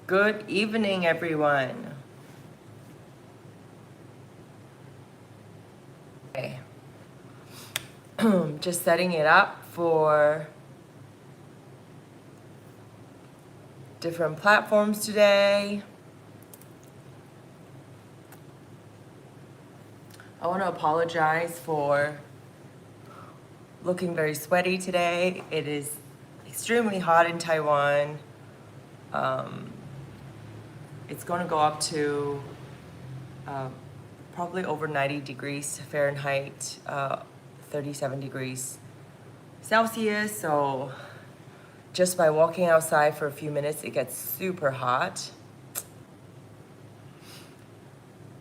Good evening, everyone. Okay. Just setting it up for different platforms today. I want to apologize for looking very sweaty today. It is extremely hot in Taiwan. It's going to go up to probably over 90 degrees Fahrenheit, 37 degrees Celsius. So just by walking outside for a few minutes, it gets super hot.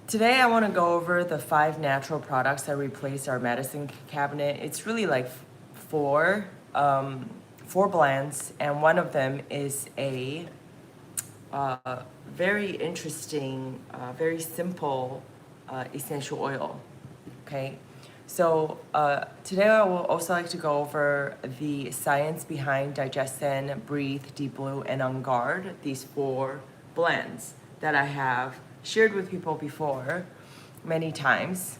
Today, I want to go over the 5 natural products that replace our medicine cabinet. It's really like four blends, and one of them is a very interesting, very simple essential oil. Okay, so today I will also like to go over the science behind Digestion, Breathe, Deep Blue, and On Guard. These 4 blends that I have shared with people before many times.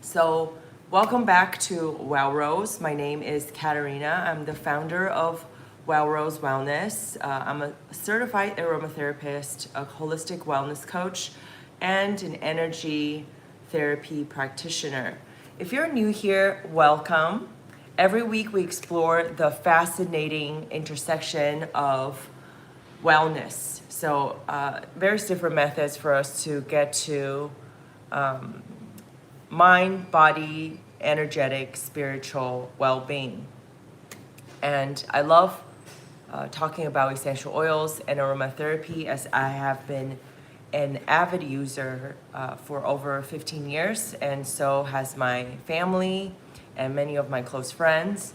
So welcome back to Wellrose. My name is Katarina. I'm the founder of Wellrose Wellness. I'm a certified aromatherapist, a holistic wellness coach, and an energy therapy practitioner. If you're new here, welcome. Every week we explore the fascinating intersection of wellness. So various different methods for us to get to mind, body, energetic, spiritual well-being. And I love talking about essential oils and aromatherapy, as I have been an avid user for over 15 years, and so has my family and many of my close friends.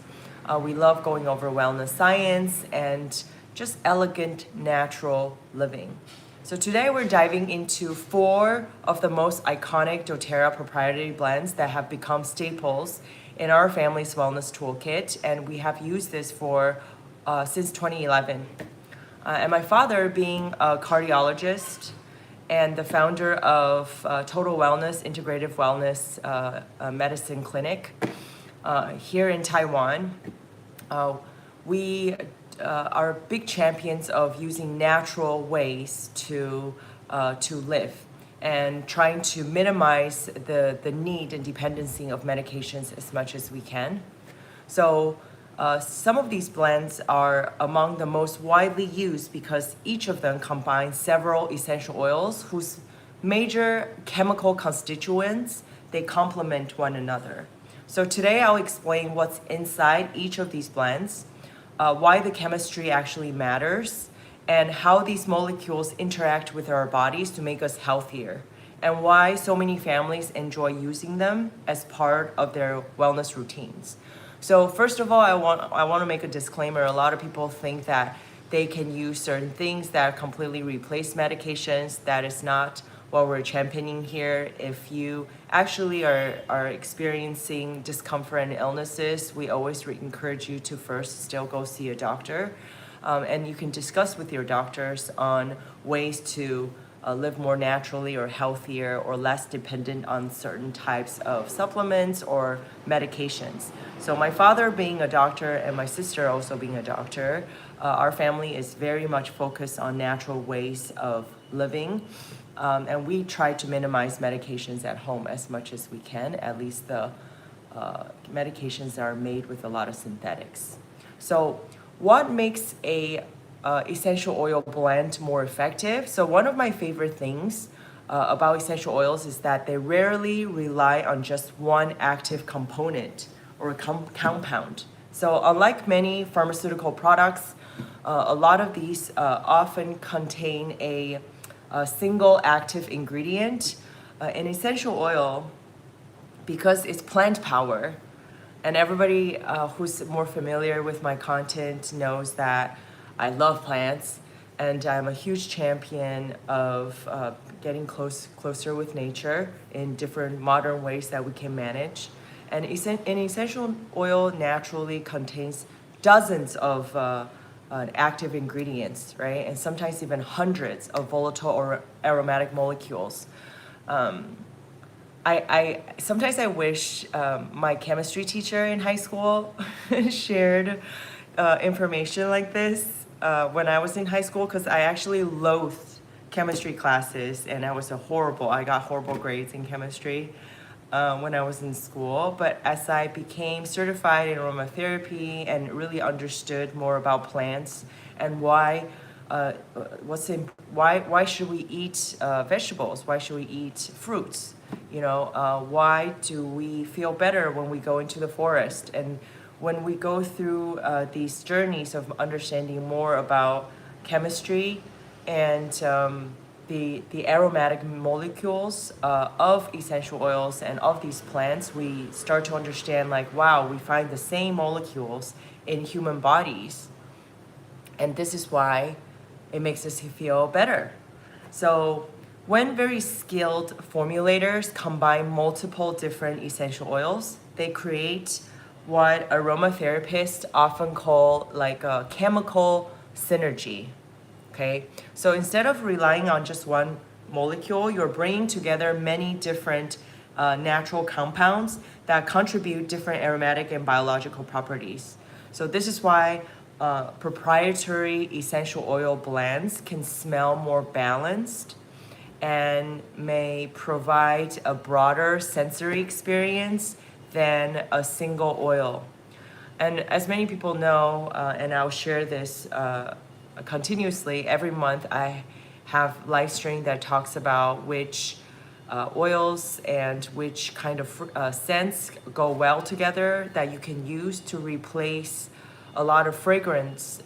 We love going over wellness science and just elegant, natural living. So today we're diving into 4 of the most iconic doTERRA proprietary blends that have become staples in our family's wellness toolkit, and we have used this for since 2011. And my father, being a cardiologist and the founder of Total Wellness, Integrative Wellness Medicine Clinic here in Taiwan, we are big champions of using natural ways to live and trying to minimize the need and dependency of medications as much as we can. So some of these blends are among the most widely used because each of them combines several essential oils whose major chemical constituents, they complement one another. So today I'll explain what's inside each of these blends, why the chemistry actually matters, and how these molecules interact with our bodies to make us healthier, and why so many families enjoy using them as part of their wellness routines. So first of all, I want to make a disclaimer. A lot of people think that they can use certain things that completely replace medications. That is not what we're championing here. If you actually are experiencing discomfort and illnesses, we always encourage you to first still go see a doctor. And you can discuss with your doctors on ways to live more naturally or healthier or less dependent on certain types of supplements or medications. So my father being a doctor and my sister also being a doctor, our family is very much focused on natural ways of living. And we try to minimize medications at home as much as we can, at least the medications are made with a lot of synthetics. So what makes a essential oil blend more effective? So one of my favorite things about essential oils is that they rarely rely on just one active component or compound. So unlike many pharmaceutical products, a lot of these often contain a single active ingredient. An essential oil, because it's plant power, and everybody who's more familiar with my content knows that I love plants, and I'm a huge champion of getting closer with nature in different modern ways that we can manage. And an essential oil naturally contains dozens of active ingredients, right? And sometimes even hundreds of volatile or aromatic molecules. I sometimes I wish my chemistry teacher in high school shared information like this when I was in high school, because I actually loathed chemistry classes, and I got horrible grades in chemistry when I was in school. But as I became certified in aromatherapy and really understood more about plants and why why should we eat vegetables? Why should we eat fruits? Why do we feel better when we go into the forest? And when we go through these journeys of understanding more about chemistry and the aromatic molecules of essential oils and of these plants, we start to understand, like, wow, we find the same molecules in human bodies. And this is why it makes us feel better. So when very skilled formulators combine multiple different essential oils, they create what aromatherapists often call like a chemical synergy. Okay, so instead of relying on just one molecule, you're bringing together many different natural compounds that contribute different aromatic and biological properties. So this is why proprietary essential oil blends can smell more balanced and may provide a broader sensory experience than a single oil. And as many people know, and I'll share this continuously, every month I have live stream that talks about which oils and which kind of scents go well together that you can use to replace a lot of fragrance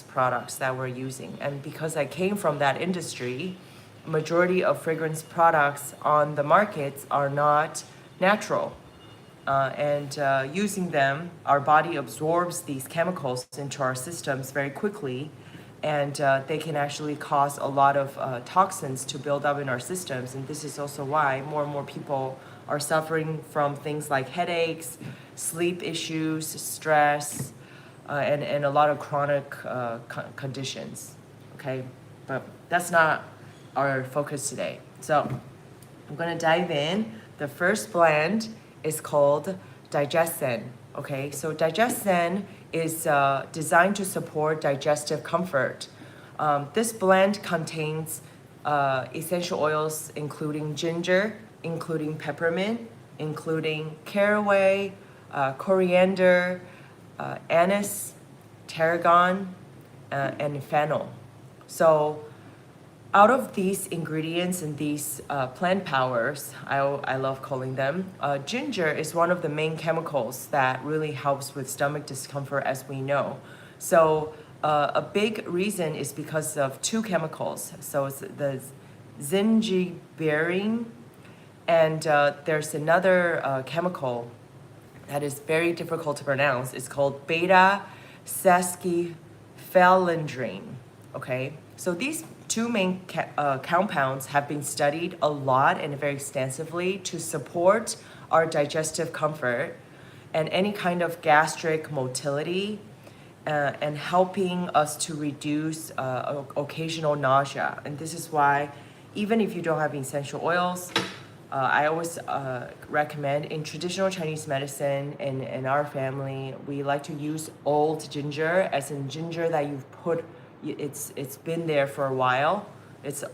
products that we're using. And because I came from that industry, majority of fragrance products on the markets are not natural. Using them, our body absorbs these chemicals into our systems very quickly, and they can actually cause a lot of toxins to build up in our systems. And this is also why more and more people are suffering from things like headaches, sleep issues, stress, and a lot of chronic conditions. Okay, but that's not our focus today. So I'm gonna dive in. The first blend is called Digestion. Okay, so Digestion is designed to support digestive comfort. This blend contains essential oils including ginger, including peppermint, including caraway, coriander, anise, tarragon, and fennel. So out of these ingredients and these plant powers, I love calling them, ginger is one of the main chemicals that really helps with stomach discomfort, as we know. So a big reason is because of two chemicals. So it's the zingiberine, and there's another chemical that is very difficult to pronounce. It's called beta-sesquiphenylidrine. Okay, so these two main compounds have been studied a lot and very extensively to support our digestive comfort and any kind of gastric motility, and helping us to reduce occasional nausea. And this is why, even if you don't have essential oils, I always recommend in traditional Chinese medicine, in our family, we like to use old ginger, as in ginger that you've put, it's been there for a while. It's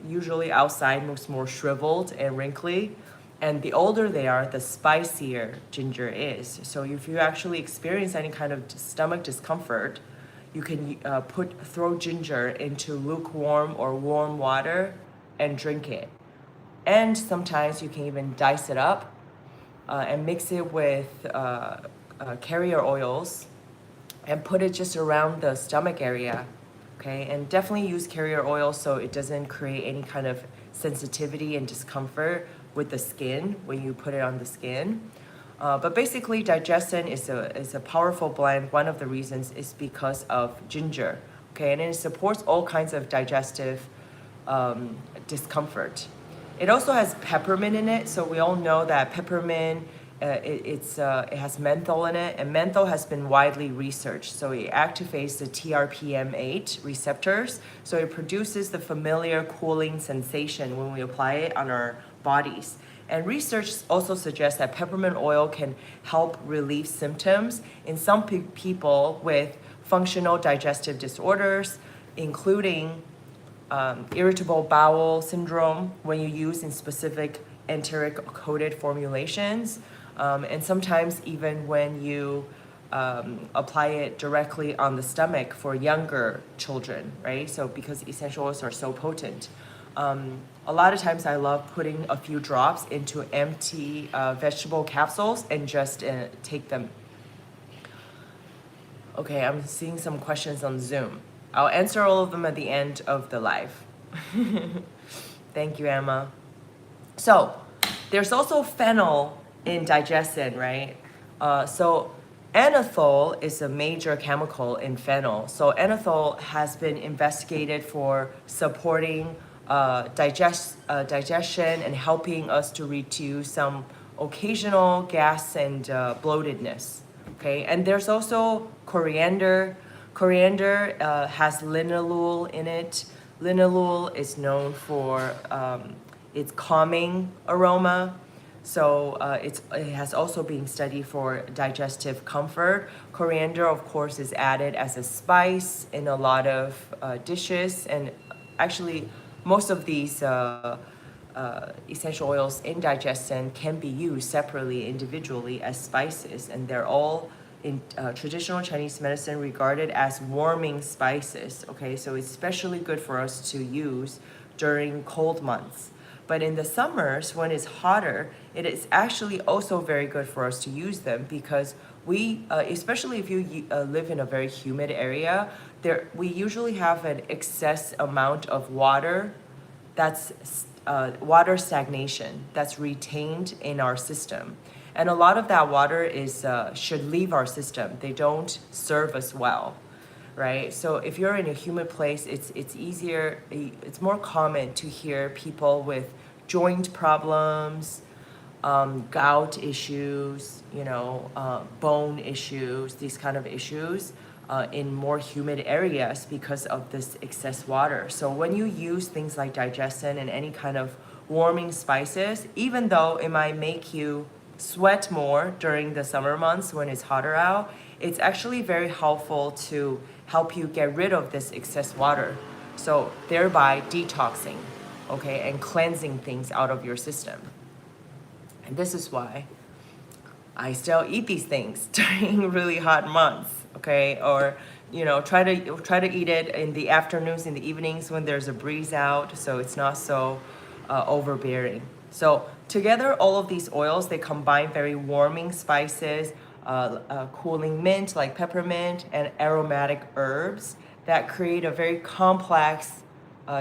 usually outside, looks more shriveled and wrinkly. And the older they are, the spicier ginger is. So if you actually experience any kind of stomach discomfort, you can throw ginger into lukewarm or warm water and drink it. And sometimes you can even dice it up and mix it with carrier oils and put it just around the stomach area. Okay, and definitely use carrier oil so it doesn't create any kind of sensitivity and discomfort with the skin when you put it on the skin. But basically, Digestion is a powerful blend. One of the reasons is because of ginger. Okay, and it supports all kinds of digestive discomfort. It also has peppermint in it, so we all know that peppermint It has menthol in it, and menthol has been widely researched. So it activates the TRPM8 receptors, so it produces the familiar cooling sensation when we apply it on our bodies. And research also suggests that peppermint oil can help relieve symptoms in some people with functional digestive disorders, including irritable bowel syndrome when you use in specific enteric-coated formulations, and sometimes even when you apply it directly on the stomach for younger children, right? So because essential oils are so potent. A lot of times I love putting a few drops into empty vegetable capsules and just take them. Okay, I'm seeing some questions on Zoom. I'll answer all of them at the end of the live. Thank you, Emma. So there's also phenol in digestion, right? So anethol is a major chemical in phenol. So anethol has been investigated for supporting digestion and helping us to reduce some occasional gas and bloatedness. Okay, and there's also coriander. Coriander has linalool in it. Linalool is known for its calming aroma. So it has also been studied for digestive comfort. Coriander, of course, is added as a spice in a lot of dishes. And actually, most of these essential oils in digestion can be used separately, individually as spices. And they're all in traditional Chinese medicine regarded as warming spices. Okay, so it's especially good for us to use during cold months. But in the summers, when it's hotter, it is actually also very good for us to use them because we, especially if you live in a very humid area, we usually have an excess amount of water that's water stagnation that's retained in our system. And a lot of that water should leave our system. They don't serve us well, right? So if you're in a humid place, it's easier, it's more common to hear people with joint problems, gout issues, bone issues, these kind of issues in more humid areas because of this excess water. So when you use things like digestion and any kind of warming spices, even though it might make you sweat more during the summer months when it's hotter out, it's actually very helpful to help you get rid of this excess water. So thereby detoxing, okay, and cleansing things out of your system. And this is why I still eat these things during really hot months, okay? Or, try to eat it in the afternoons, in the evenings when there's a breeze out, so it's not so overbearing. So together, all of these oils, they combine very warming spices, cooling mint like peppermint, and aromatic herbs that create a very complex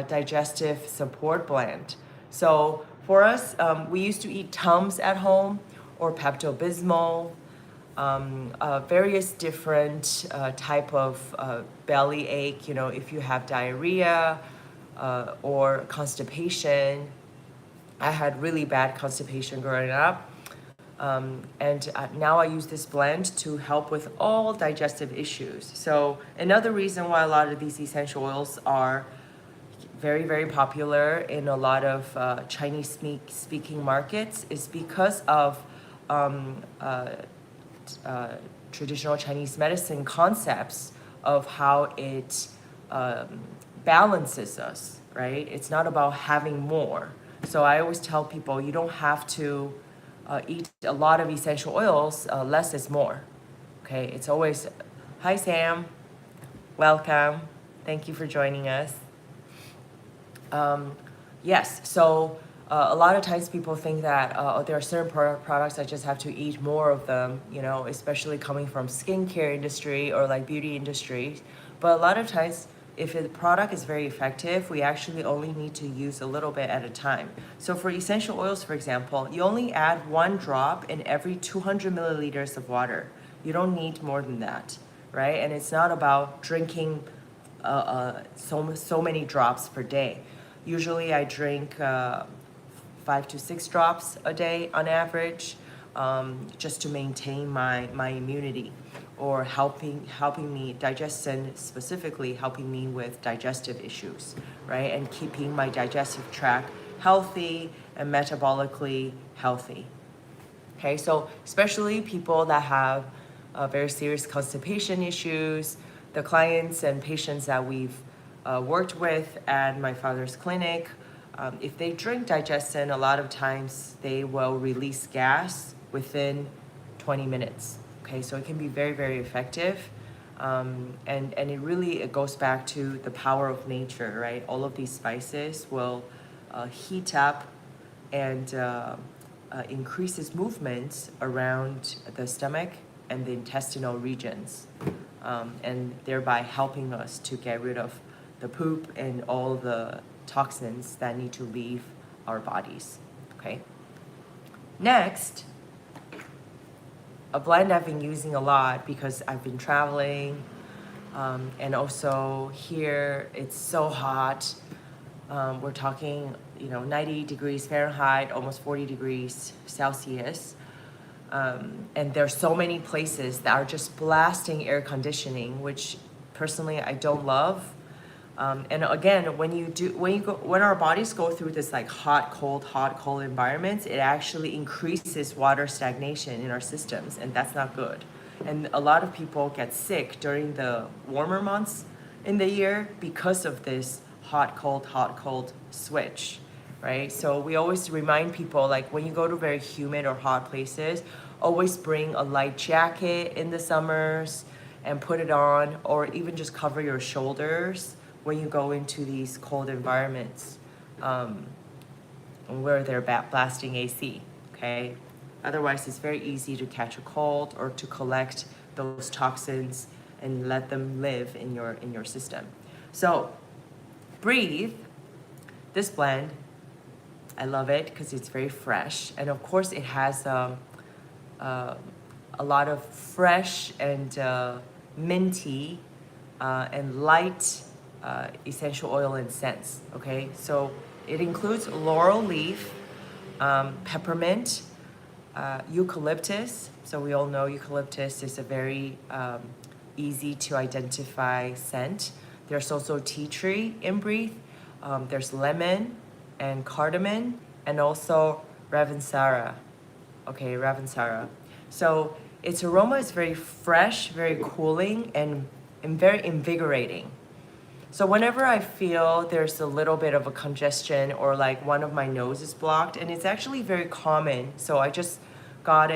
digestive support blend. So for us, we used to eat Tums at home or Pepto-Bismol, various different type of belly ache, if you have diarrhea or constipation. I had really bad constipation growing up. And now I use this blend to help with all digestive issues. So another reason why a lot of these essential oils are very, very popular in a lot of Chinese speaking markets is because of traditional Chinese medicine concepts of how it balances us, right? It's not about having more. So I always tell people you don't have to eat a lot of essential oils, less is more. Okay, it's always, hi Sam, welcome. Thank you for joining us. Yes, so a lot of times people think that there are certain products I just have to eat more of them, especially coming from skincare industry or like beauty industry. But a lot of times, if the product is very effective, we actually only need to use a little bit at a time. So for essential oils, for example, you only add 1 drop in every 200 milliliters of water. You don't need more than that, right? And it's not about drinking so many drops per day. Usually I drink 5 to 6 drops a day on average. just to maintain my immunity, or helping me, digestion specifically helping me with digestive issues, right? And keeping my digestive tract healthy and metabolically healthy. Okay, so especially people that have very serious constipation issues, the clients and patients that we've worked with at my father's clinic, if they drink Digestion, a lot of times they will release gas within 20 minutes. Okay, so it can be very, very effective. And it goes back to the power of nature, right? All of these spices will heat up and increases movements around the stomach and the intestinal regions, and thereby helping us to get rid of the poop and all the toxins that need to leave our bodies. Okay. Next, a blend I've been using a lot because I've been traveling, and also here it's so hot. We're talking, 90 degrees Fahrenheit, almost 40 degrees Celsius. And there's so many places that are just blasting air conditioning, which personally I don't love. And again, when our bodies go through this like hot, cold environments, it actually increases water stagnation in our systems, and that's not good. And a lot of people get sick during the warmer months in the year because of this hot, cold switch, right? So we always remind people, like when you go to very humid or hot places, always bring a light jacket in the summers and put it on, or even just cover your shoulders when you go into these cold environments, where they're blasting AC, okay? Otherwise, it's very easy to catch a cold or to collect those toxins and let them live in your system. So, Breathe, this blend, I love it because it's very fresh, and of course it has a lot of fresh and minty and light essential oil and scents. Okay, so it includes laurel leaf, peppermint, eucalyptus. So we all know eucalyptus is a very easy to identify scent. There's also tea tree in Breathe. There's lemon and cardamom, and also Ravensara. Okay, Ravensara. So its aroma is very fresh, very cooling, and very invigorating. So whenever I feel there's a little bit of a congestion or like one of my nose is blocked, and it's actually very common. So I just took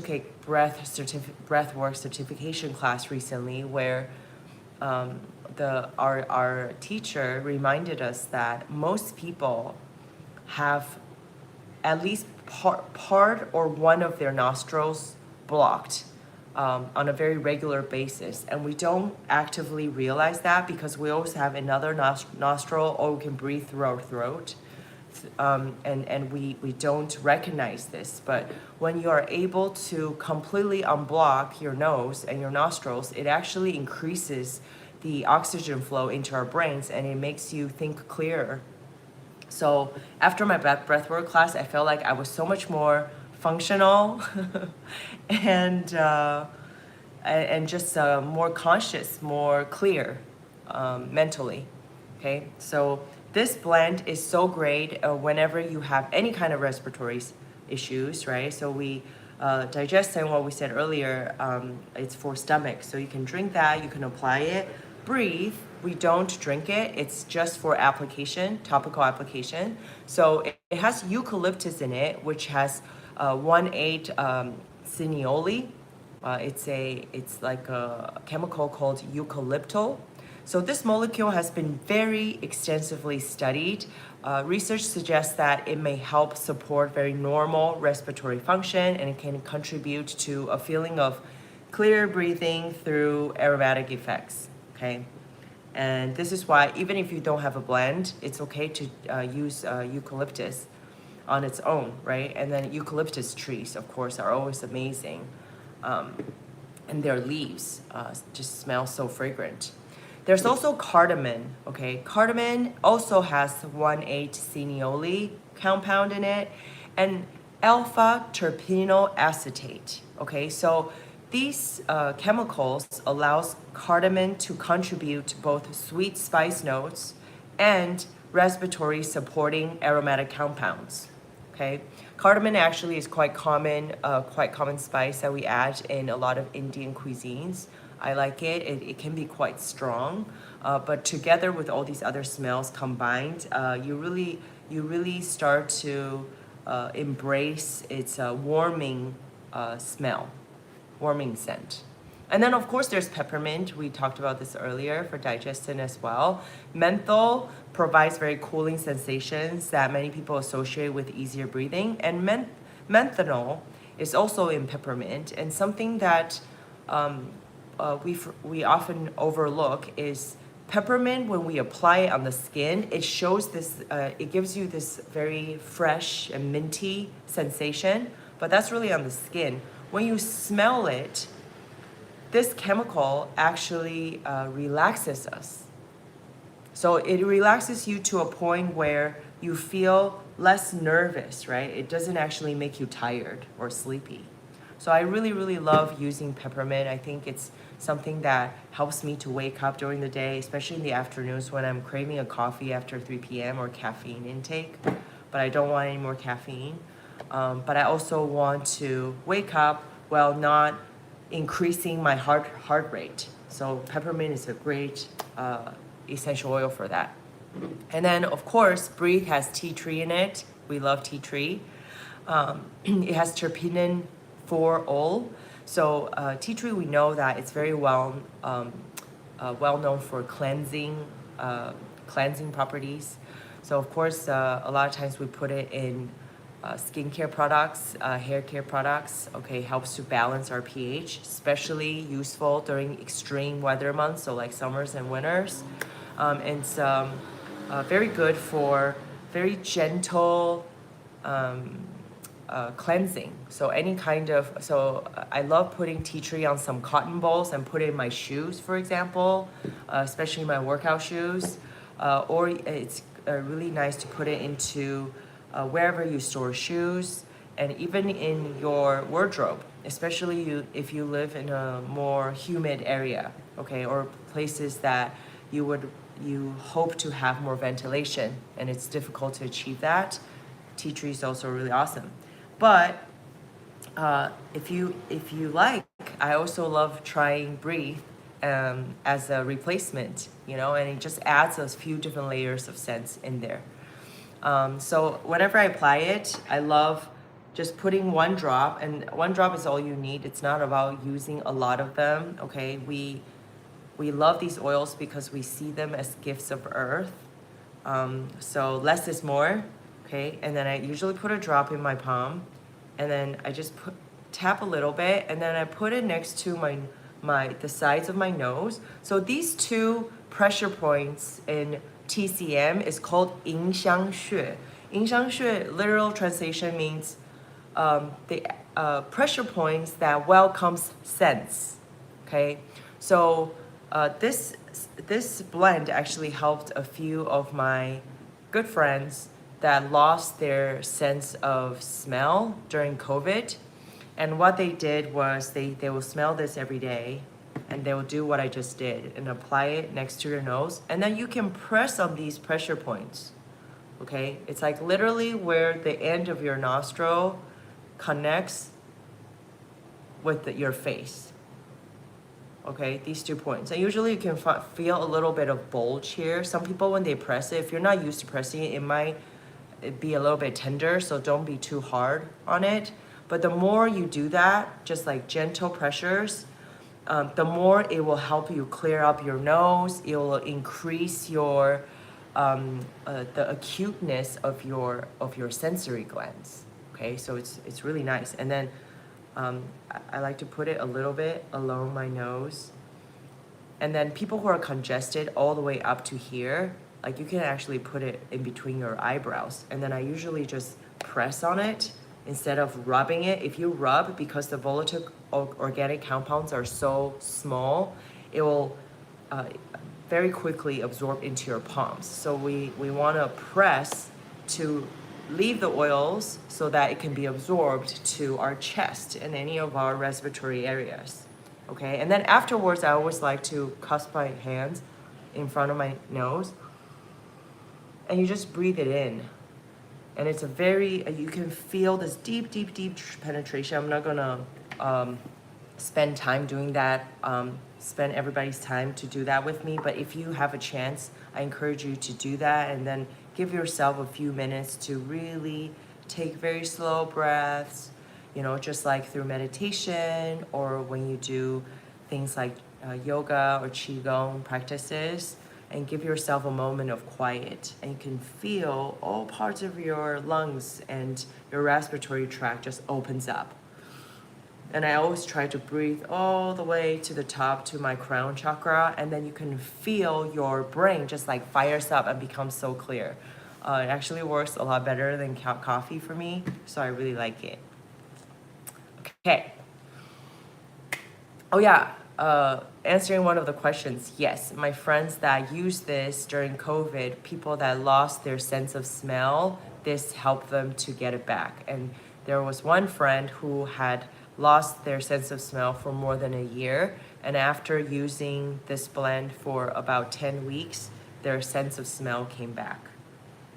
a breathwork certification class recently where our teacher reminded us that most people have at least part or one of their nostrils blocked on a very regular basis, and we don't actively realize that because we always have another nostril, or we can breathe through our throat, and we don't recognize this. But when you are able to completely unblock your nose and your nostrils, it actually increases the oxygen flow into our brains, and it makes you think clearer. So after my breathwork class, I felt like I was so much more functional and just more conscious, more clear mentally. Okay, so this blend is so great whenever you have any kind of respiratory issues, right? So Digestion, what we said earlier, it's for stomach, so you can drink that, you can apply it. Breathe, we don't drink it, it's just for application, topical application. So it has eucalyptus in it, which has 1,8 cineole. It's like a chemical called eucalyptol. So this molecule has been very extensively studied. Research suggests that it may help support very normal respiratory function, and it can contribute to a feeling of clear breathing through aromatic effects. Okay, and this is why even if you don't have a blend, it's okay to use eucalyptus on its own, right? And then eucalyptus trees, of course, are always amazing, and their leaves just smell so fragrant. There's also cardamom. Okay, cardamom also has 1,8 cineole compound in it, and alpha terpineal acetate. Okay, so these chemicals allows cardamom to contribute both sweet spice notes and respiratory supporting aromatic compounds. Okay, cardamom actually is quite common spice that we add in a lot of Indian cuisines. I like it. It can be quite strong, but together with all these other smells combined, you really start to embrace its warming smell, warming scent. And then of course there's peppermint. We talked about this earlier for digestion as well. Menthol provides very cooling sensations that many people associate with easier breathing. And menthanol is also in peppermint, and something that we often overlook is peppermint. When we apply it on the skin, it shows this, it gives you this very fresh and minty sensation, but that's really on the skin. When you smell it, this chemical actually relaxes us. So it relaxes you to a point where you feel less nervous, right? It doesn't actually make you tired or sleepy. So I really love using peppermint. I think it's something that helps me to wake up during the day, especially in the afternoons when I'm craving a coffee after 3 p.m. or caffeine intake, but I don't want any more caffeine. But I also want to wake up while not increasing my heart rate. So peppermint is a great essential oil for that. And then of course, Breathe has tea tree in it. We love tea tree. It has terpene 4-ol. So tea tree, we know that it's very well known for cleansing properties. So of course, a lot of times we put it in skincare products, hair care products. Okay, helps to balance our pH, especially useful during extreme weather months, so like summers and winters. And it's very good for very gentle cleansing. So any kind of, so I love putting tea tree on some cotton balls and put it in my shoes, for example, especially my workout shoes. Or it's really nice to put it into wherever you store shoes, and even in your wardrobe, especially if you live in a more humid area, okay, or places that you hope to have more ventilation and it's difficult to achieve that. Tea tree is also really awesome. But if you like, I also love trying Breathe as a replacement, and it just adds a few different layers of scents in there. So whenever I apply it, I love just putting one drop, and one drop is all you need. It's not about using a lot of them, okay? We love these oils because we see them as gifts of earth. So less is more, okay? And then I usually put a drop in my palm, and then I just tap a little bit, and then I put it next to the sides of my nose. So these two pressure points in TCM is called 迎香穴. 迎香穴, literal translation means the pressure points that welcomes scents. Okay, so this blend actually helped a few of my good friends that lost their sense of smell during COVID. And what they did was they will smell this every day, and they will do what I just did and apply it next to your nose. And then you can press on these pressure points, okay? It's like literally where the end of your nostril connects with your face, okay? These 2 points. And usually you can feel a little bit of bulge here. Some people, when they press it, if you're not used to pressing it, it might be a little bit tender, so don't be too hard on it. But the more you do that, just like gentle pressures, the more it will help you clear up your nose. It will increase your the acuteness of your sensory glands. Okay, so it's really nice. And then I like to put it a little bit along my nose. And then people who are congested all the way up to here, like you can actually put it in between your eyebrows. And then I usually just press on it instead of rubbing it. If you rub, because the volatile organic compounds are so small, it will very quickly absorb into your palms. So we want to press to leave the oils so that it can be absorbed to our chest and any of our respiratory areas. Okay, and then afterwards, I always like to cusp my hands in front of my nose, and you just breathe it in. And it's a very, you can feel this deep, deep, deep penetration. I'm not gonna spend time doing that, spend everybody's time to do that with me. But if you have a chance, I encourage you to do that, and then give yourself a few minutes to really take very slow breaths, just like through meditation or when you do things like yoga or qigong practices, and give yourself a moment of quiet. And you can feel all parts of your lungs and your respiratory tract just opens up. And I always try to breathe all the way to the top to my crown chakra, and then you can feel your brain just like fires up and becomes so clear. It actually works a lot better than coffee for me, so I really like it. Okay. Oh yeah, answering one of the questions, yes, my friends that use this during COVID, people that lost their sense of smell, this helped them to get it back. And there was one friend who had lost their sense of smell for more than a year, and after using this blend for about 10 weeks, their sense of smell came back.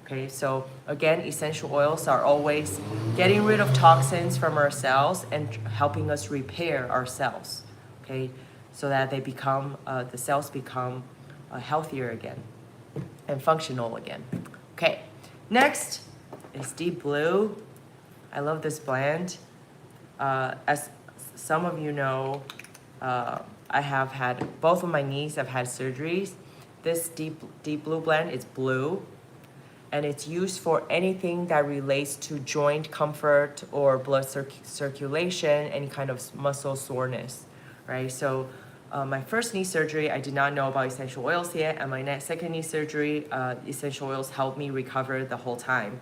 Okay, so again, essential oils are always getting rid of toxins from our cells and helping us repair our cells, okay, so that they become, the cells become healthier again and functional again. Okay, next is Deep Blue. I love this blend. As some of you know, I have had, both of my knees have had surgeries. This deep blue blend is blue, and it's used for anything that relates to joint comfort or blood circulation, any kind of muscle soreness, right? So my first knee surgery, I did not know about essential oils yet, and my second knee surgery, essential oils helped me recover the whole time.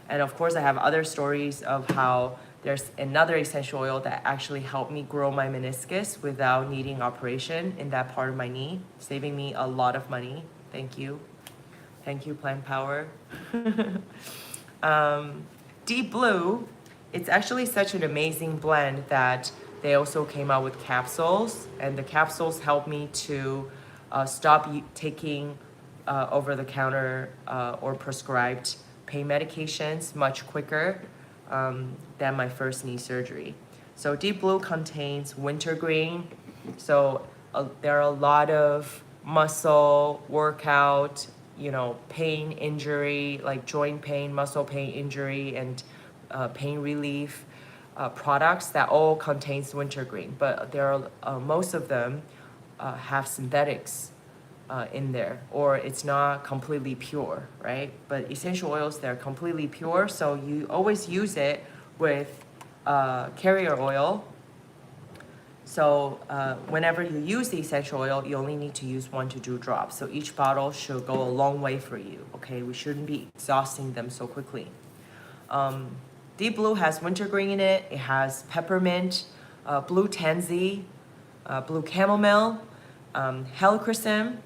And of course, I have other stories of how there's another essential oil that actually helped me grow my meniscus without needing operation in that part of my knee, saving me a lot of money. Thank you. Thank you, Plant Power. Deep Blue, it's actually such an amazing blend that they also came out with capsules, and the capsules help me to stop taking over-the-counter or prescribed pain medications much quicker than my first knee surgery. So Deep Blue contains wintergreen. So there are a lot of muscle workout, pain injury, like joint pain, muscle pain injury, and pain relief products that all contains wintergreen. But there are most of them have synthetics in there, or it's not completely pure, right? But essential oils, they're completely pure, so you always use it with carrier oil. So whenever you use the essential oil, you only need to use 1 to 2 drops. So each bottle should go a long way for you, okay? We shouldn't be exhausting them so quickly. Deep Blue has wintergreen in it. It has peppermint, blue tansy, blue chamomile, helichrysum,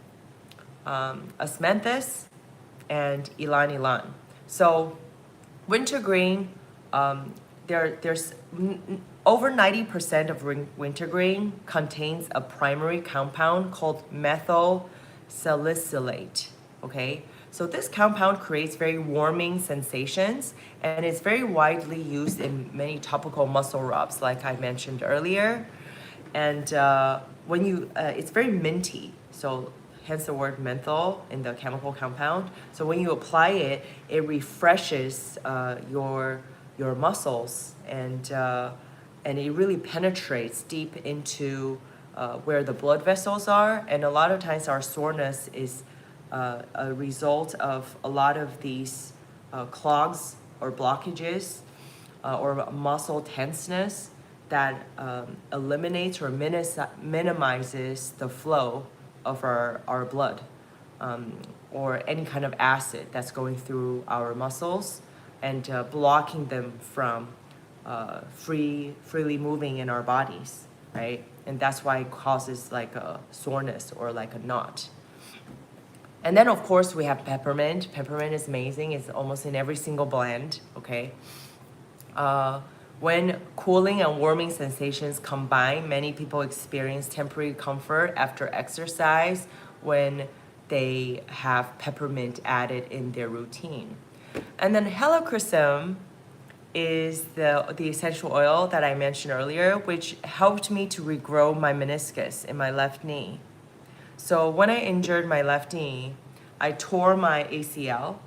osmanthus, and ylang ylang. So wintergreen, there's over 90% of wintergreen contains a primary compound called methyl salicylate, okay? So this compound creates very warming sensations, and it's very widely used in many topical muscle rubs, like I mentioned earlier. And when it's very minty, so hence the word menthol in the chemical compound. So when you apply it, it refreshes your muscles, and it really penetrates deep into where the blood vessels are. And a lot of times our soreness is a result of a lot of these clogs or blockages or muscle tenseness that eliminates or minimizes the flow of our blood or any kind of acid that's going through our muscles, and blocking them from freely moving in our bodies, right? And that's why it causes like a soreness or like a knot. And then of course we have peppermint. Peppermint is amazing. It's almost in every single blend, okay? When cooling and warming sensations combine, many people experience temporary comfort after exercise when they have peppermint added in their routine. And then helichrysum is the essential oil that I mentioned earlier, which helped me to regrow my meniscus in my left knee. So when I injured my left knee, I tore my ACL,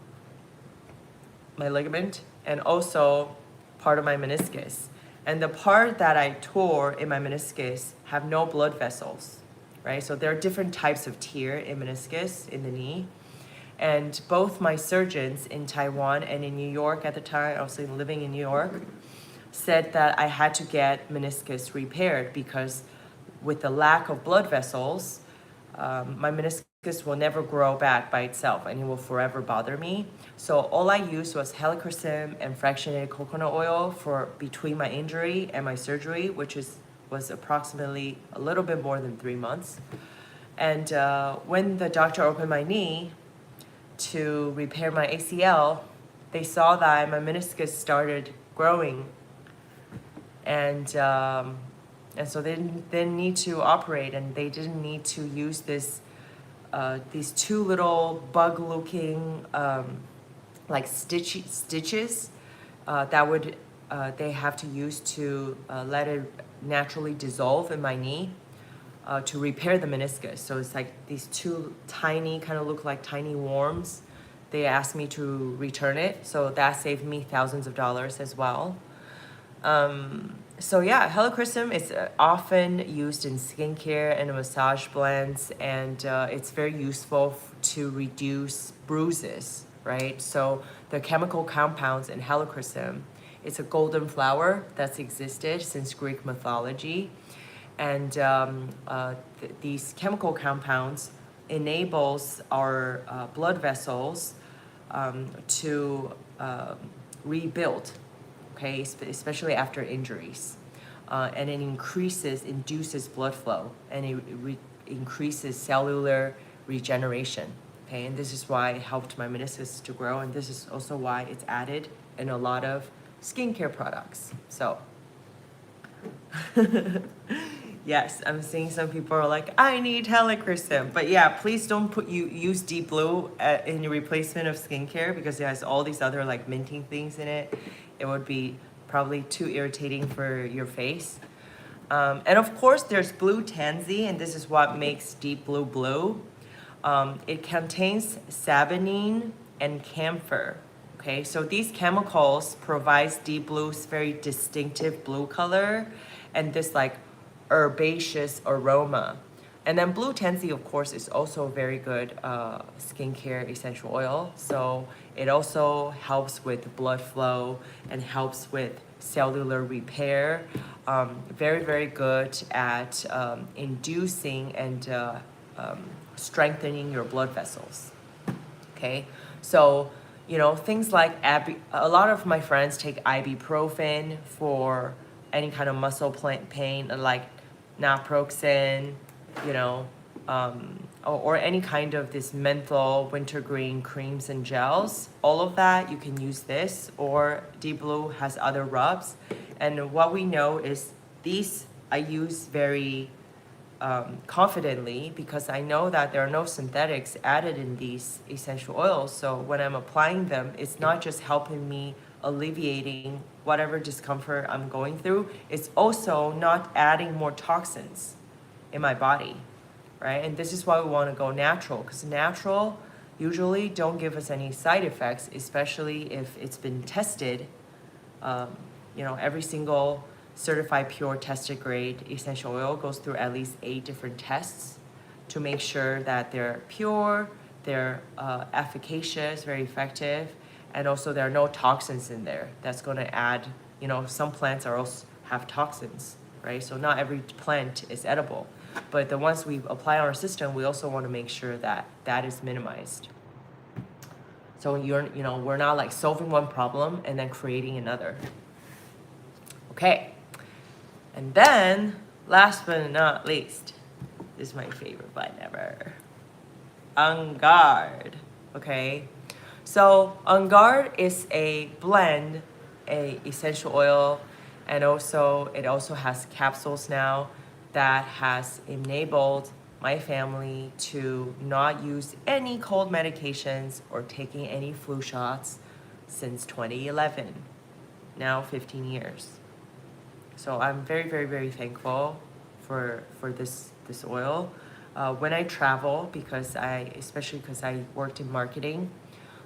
my ligament, and also part of my meniscus. And the part that I tore in my meniscus have no blood vessels, right? So there are different types of tear in meniscus in the knee. And both my surgeons in Taiwan and in New York at the time, I was living in New York, said that I had to get meniscus repaired because with the lack of blood vessels, my meniscus will never grow back by itself and it will forever bother me. So all I used was helichrysum and fractionated coconut oil for between my injury and my surgery, which was approximately a little bit more than 3 months. And when the doctor opened my knee to repair my ACL, they saw that my meniscus started growing, and so they didn't need to operate, and they didn't need to use these two little bug-looking like stitches that would they have to use to let it naturally dissolve in my knee to repair the meniscus. So it's like these two tiny, kind of look like tiny worms. They asked me to return it, so that saved me thousands of dollars as well. So yeah, helichrysum is often used in skincare and massage blends, and it's very useful to reduce bruises, right? So the chemical compounds in helichrysum, it's a golden flower that's existed since Greek mythology. And these chemical compounds enables our blood vessels to rebuild, okay, especially after injuries. And it induces blood flow, and it increases cellular regeneration, okay? And this is why it helped my meniscus to grow, and this is also why it's added in a lot of skincare products, so. Yes, I'm seeing some people are like, I need helichrysum. But yeah, please don't use deep blue in your replacement of skincare because it has all these other like minting things in it. It would be probably too irritating for your face. And of course, there's blue tansy, and this is what makes deep blue blue. It contains saponine and camphor. Okay, so these chemicals provides deep blue's very distinctive blue color and this like herbaceous aroma. And then blue tansy, of course, is also a very good skincare essential oil. So it also helps with blood flow and helps with cellular repair. Very, very good at inducing and strengthening your blood vessels. Okay, so you know, things like a lot of my friends take ibuprofen for any kind of muscle pain, like naproxen, you know, or any kind of this menthol, wintergreen creams and gels. All of that, you can use this, or Deep Blue has other rubs. And what we know is these I use very confidently because I know that there are no synthetics added in these essential oils. So when I'm applying them, it's not just helping me alleviating whatever discomfort I'm going through, it's also not adding more toxins in my body, right? And this is why we want to go natural, because natural usually don't give us any side effects, especially if it's been tested. You know, every single certified pure tested grade essential oil goes through at least 8 different tests to make sure that they're pure, they're efficacious, very effective, and also there are no toxins in there that's going to add, you know, some plants are also have toxins, right? So not every plant is edible, but the ones we apply on our system, we also want to make sure that that is minimized. So you know, we're not like solving one problem and then creating another. Okay. And then, last but not least, this is my favorite but never. On Guard. Okay, so On Guard is a blend, a essential oil, and also it also has capsules now that has enabled my family to not use any cold medications or taking any flu shots since 2011, now 15 years. So I'm very, very, very thankful for this oil. When I travel, especially because I worked in marketing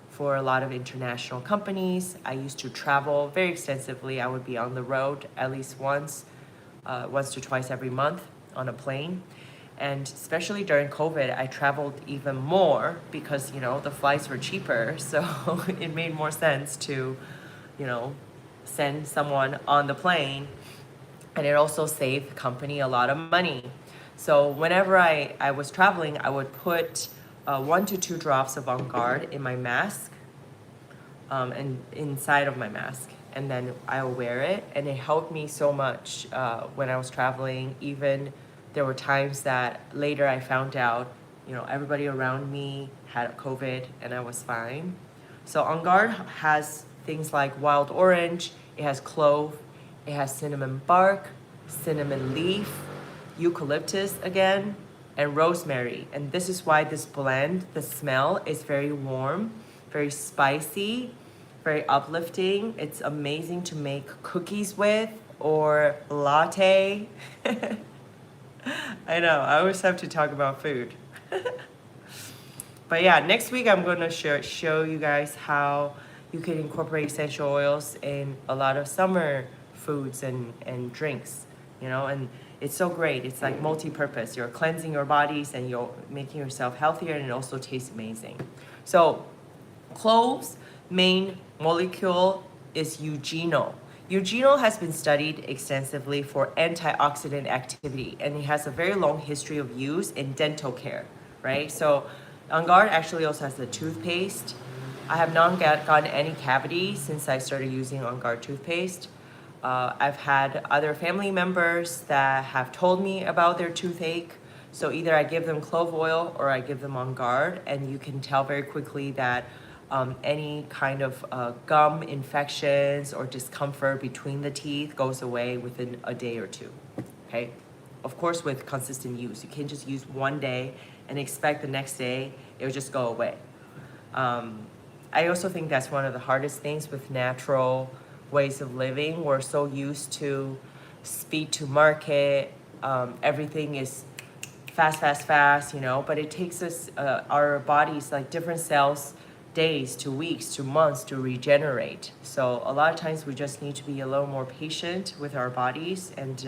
for a lot of international companies, I used to travel very extensively. I would be on the road at least once to twice every month on a plane. And especially during COVID, I traveled even more because, the flights were cheaper. So it made more sense to, send someone on the plane. And it also saved the company a lot of money. So whenever I was traveling, I would put 1 to 2 drops of On Guard in my mask and inside of my mask. And then I'll wear it. And it helped me so much when I was traveling. Even there were times that later I found out, everybody around me had COVID and I was fine. So On Guard has things like wild orange, it has clove, it has cinnamon bark, cinnamon leaf, eucalyptus again, and rosemary. And this is why this blend, the smell is very warm, very spicy, very uplifting. It's amazing to make cookies with or latte. I know, I always have to talk about food. But yeah, next week I'm going to show you guys how you can incorporate essential oils in a lot of summer foods and drinks, and it's so great. It's like multi-purpose. You're cleansing your bodies and you're making yourself healthier, and it also tastes amazing. So cloves' main molecule is eugenol. Eugenol has been studied extensively for antioxidant activity, and it has a very long history of use in dental care, right? So On Guard actually also has the toothpaste. I have not gotten any cavities since I started using On Guard toothpaste. I've had other family members that have told me about their toothache. So either I give them clove oil or I give them On Guard, and you can tell very quickly that any kind of gum infections or discomfort between the teeth goes away within a day or two, okay? Of course, with consistent use. You can't just use one day and expect the next day it will just go away. I also think that's one of the hardest things with natural ways of living. We're so used to speed to market. Everything is fast, but it takes us, our bodies, like different cells, days to weeks to months to regenerate. So a lot of times we just need to be a little more patient with our bodies, and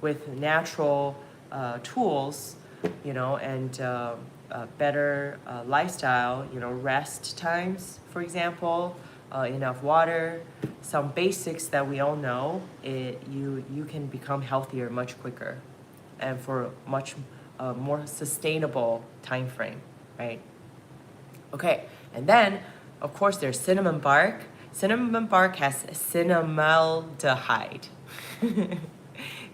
with natural tools, and better lifestyle, rest times, for example, enough water, some basics that we all know, you can become healthier much quicker and for much more sustainable time frame, right? Okay, and then, of course, there's cinnamon bark. Cinnamon bark has cinnamaldehyde.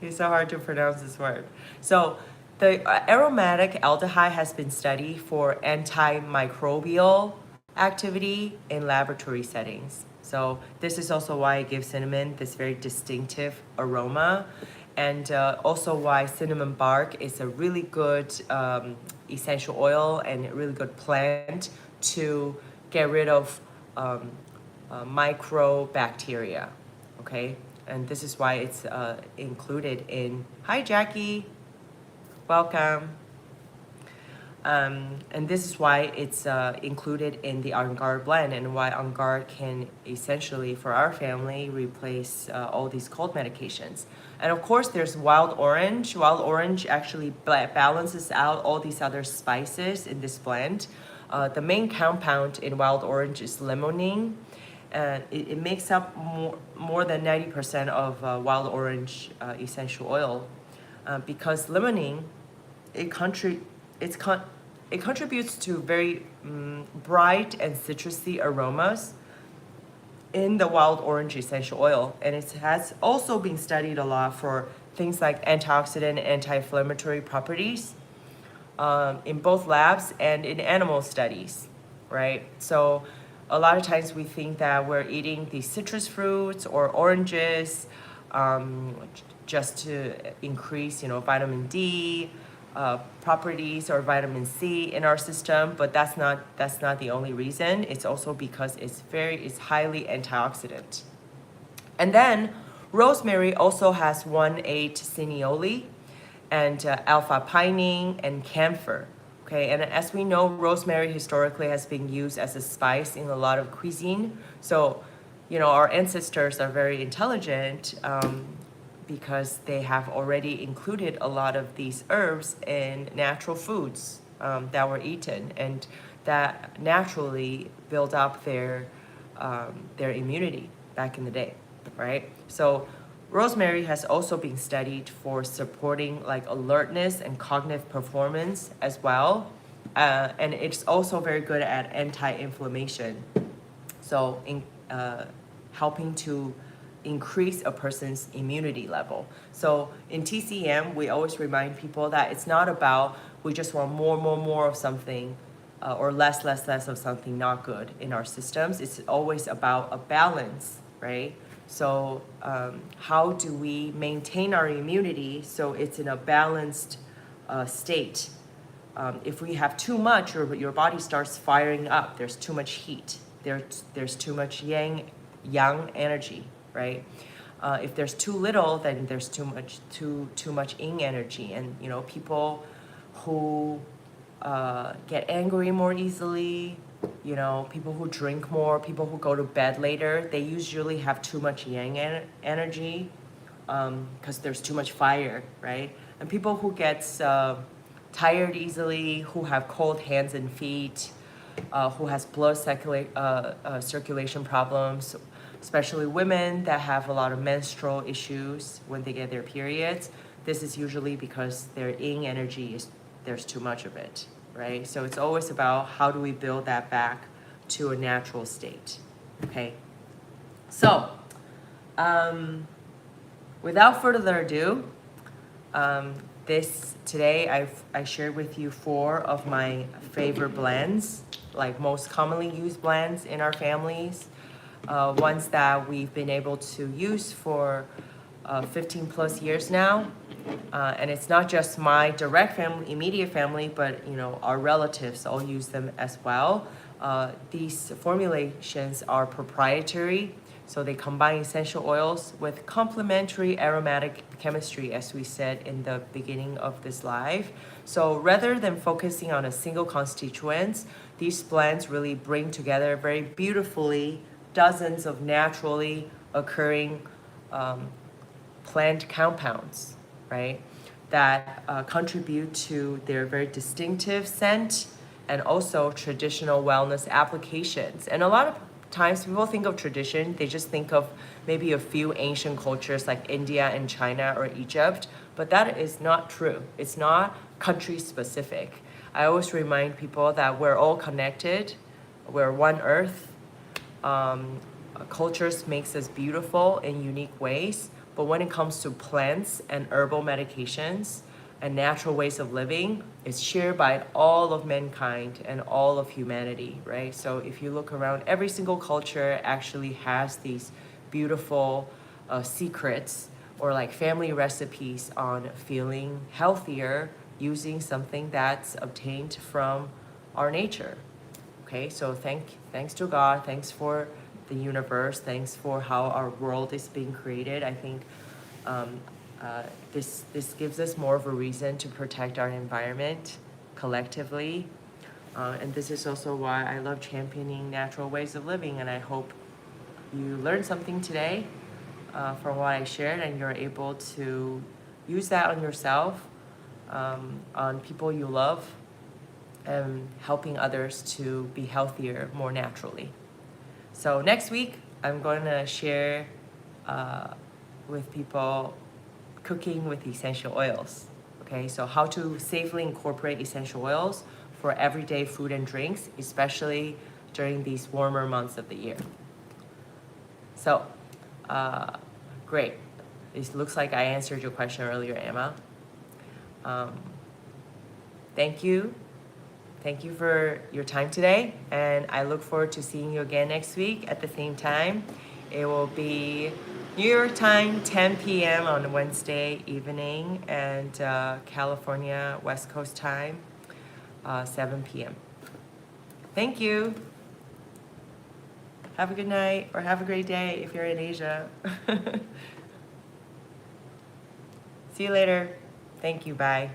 It's so hard to pronounce this word. So the aromatic aldehyde has been studied for antimicrobial activity in laboratory settings. So this is also why it gives cinnamon this very distinctive aroma, and also why cinnamon bark is a really good essential oil and a really good plant to get rid of microbacteria, okay? And this is why it's included in, hi Jackie, welcome. And this is why it's included in the On Guard blend, and why On Guard can essentially, for our family, replace all these cold medications. And of course, there's wild orange. Wild orange actually balances out all these other spices in this blend. The main compound in wild orange is limonene. And it makes up more than 90% of wild orange essential oil, because limonene, it contributes to very bright and citrusy aromas in the wild orange essential oil, and it has also been studied a lot for things like antioxidant, anti-inflammatory properties. in both labs and in animal studies, right? So a lot of times we think that we're eating these citrus fruits or oranges just to increase, vitamin D properties or vitamin C in our system, but that's not the only reason. It's also because it's highly antioxidant. And then rosemary also has 1,8 cineole and alpha-pinene and camphor. Okay, and as we know, rosemary historically has been used as a spice in a lot of cuisine. So, our ancestors are very intelligent because they have already included a lot of these herbs in natural foods that were eaten, and that naturally build up their immunity back in the day, right? So rosemary has also been studied for supporting like alertness and cognitive performance as well. And it's also very good at anti-inflammation. So helping to increase a person's immunity level. So in TCM, we always remind people that it's not about we just want more of something or less of something not good in our systems. It's always about a balance, right? So how do we maintain our immunity so it's in a balanced state? If we have too much, or your body starts firing up, there's too much heat, there's too much yang energy, right? If there's too little, then there's too much yin energy, and people who get angry more easily, people who drink more, people who go to bed later, they usually have too much yang energy because there's too much fire, right? And people who get tired easily, who have cold hands and feet, who has blood circulation problems, especially women that have a lot of menstrual issues when they get their periods. This is usually because their yin energy there's too much of it, right? So it's always about how do we build that back to a natural state, okay? So, without further ado, today I shared with you 4 of my favorite blends, like most commonly used blends in our families, ones that we've been able to use for 15 plus years now. And it's not just my direct family, immediate family, but our relatives all use them as well. These formulations are proprietary, so they combine essential oils with complementary aromatic chemistry, as we said in the beginning of this live. So rather than focusing on a single constituent, these blends really bring together very beautifully dozens of naturally occurring plant compounds, right, that contribute to their very distinctive scent and also traditional wellness applications. And a lot of times people think of tradition, they just think of maybe a few ancient cultures like India and China or Egypt, but that is not true. It's not country specific. I always remind people that we're all connected, we're one earth. Cultures makes us beautiful in unique ways, but when it comes to plants and herbal medications and natural ways of living, it's shared by all of mankind and all of humanity, right? So if you look around, every single culture actually has these beautiful secrets or like family recipes on feeling healthier using something that's obtained from our nature. Okay, so thanks to God, thanks for the universe, thanks for how our world is being created. I think this gives us more of a reason to protect our environment collectively. And this is also why I love championing natural ways of living, and I hope you learned something today from what I shared, and you're able to use that on yourself, on people you love, and helping others to be healthier more naturally. So next week, I'm going to share with people cooking with essential oils. Okay, so how to safely incorporate essential oils for everyday food and drinks, especially during these warmer months of the year. So, great. It looks like I answered your question earlier, Emma. thank you. Thank you for your time today, and I look forward to seeing you again next week at the same time. It will be New York time, 10 p.m. on Wednesday evening, and California West Coast time, 7 p.m. Thank you. Have a good night, or have a great day if you're in Asia. See you later. Thank you. Bye.